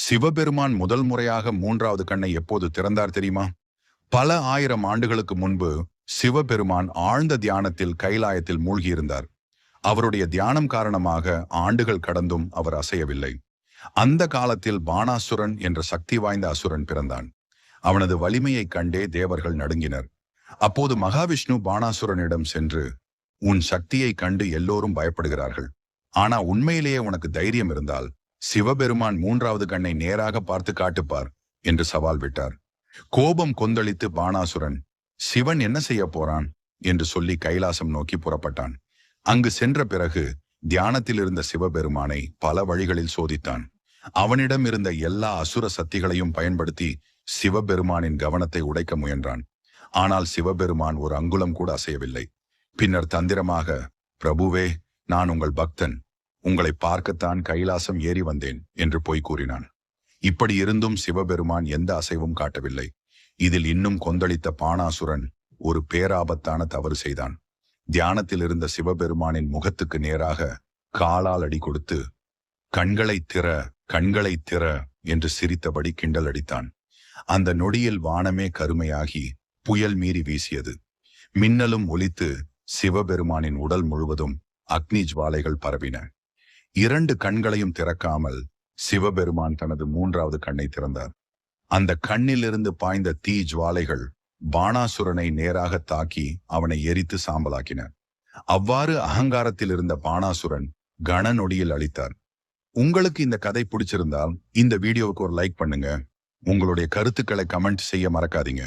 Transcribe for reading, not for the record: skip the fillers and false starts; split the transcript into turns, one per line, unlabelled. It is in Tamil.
சிவபெருமான் முதல் முறையாக மூன்றாவது கண்ணை எப்போது திறந்தார் தெரியுமா? பல ஆயிரம் ஆண்டுகளுக்கு முன்பு சிவபெருமான் ஆழ்ந்த தியானத்தில் கைலாயத்தில் மூழ்கியிருந்தார். அவருடைய தியானம் காரணமாக ஆண்டுகள் கடந்தும் அவர் அசையவில்லை. அந்த காலத்தில் பாணாசுரன் என்ற சக்தி வாய்ந்த அசுரன் பிறந்தான். அவனது வலிமையைக் கண்டே தேவர்கள் நடுங்கினர். அப்போது மகாவிஷ்ணு பாணாசுரனிடம் சென்று, உன் சக்தியை கண்டு எல்லோரும் பயப்படுகிறார்கள். ஆனா உண்மையிலேயே உனக்கு தைரியம் இருந்தால் சிவபெருமான் மூன்றாவது கண்ணை நேராக பார்த்து காட்டுப்பார் என்று சவால் விட்டார். கோபம் கொந்தளித்து பாணாசுரன், சிவன் என்ன செய்ய போறான் என்று சொல்லி கைலாசம் நோக்கி புறப்பட்டான். அங்கு சென்ற பிறகு தியானத்தில் இருந்த சிவபெருமானை பல வழிகளில் சோதித்தான். அவனிடம் இருந்த எல்லா அசுர சக்திகளையும் பயன்படுத்தி சிவபெருமானின் கவனத்தை உடைக்க முயன்றான். ஆனால் சிவபெருமான் ஒரு அங்குலம் கூட அசையவில்லை. பின்னர் தந்திரமாக, பிரபுவே, நான் உங்கள் பக்தன், உங்களை பார்க்கத்தான் கைலாசம் ஏறி வந்தேன் என்று பொய் கூறினான். இப்படி இருந்தும் சிவபெருமான் எந்த அசைவும் காட்டவில்லை. இதில் இன்னும் கொந்தளித்த பாணாசுரன் ஒரு பேராபத்தான தவறு செய்தான். தியானத்தில் இருந்த சிவபெருமானின் முகத்துக்கு நேராக காலால் அடி கொடுத்து, கண்களை திற, கண்களை திற என்று சிரித்தபடி கிண்டல் அடித்தான். அந்த நொடியில் வானமே கருமையாகி புயல் மீறி வீசியது. மின்னலும் ஒலித்து சிவபெருமானின் உடல் முழுவதும் அக்னி ஜுவாலைகள் பரவின. 2 கண்களையும் திறக்காமல் சிவபெருமான் தனது மூன்றாவது கண்ணை திறந்தார். அந்த கண்ணிலிருந்து பாய்ந்த தீ ஜுவாலைகள் பாணாசுரனை நேராக தாக்கி அவனை எரித்து சாம்பலாக்கின. அவ்வாறு அகங்காரத்தில் இருந்த பாணாசுரன் கன நொடியில் அழித்தார். உங்களுக்கு இந்த கதை பிடிச்சிருந்தால் இந்த வீடியோவுக்கு ஒரு லைக் பண்ணுங்க. உங்களுடைய கருத்துக்களை கமெண்ட் செய்ய மறக்காதீங்க.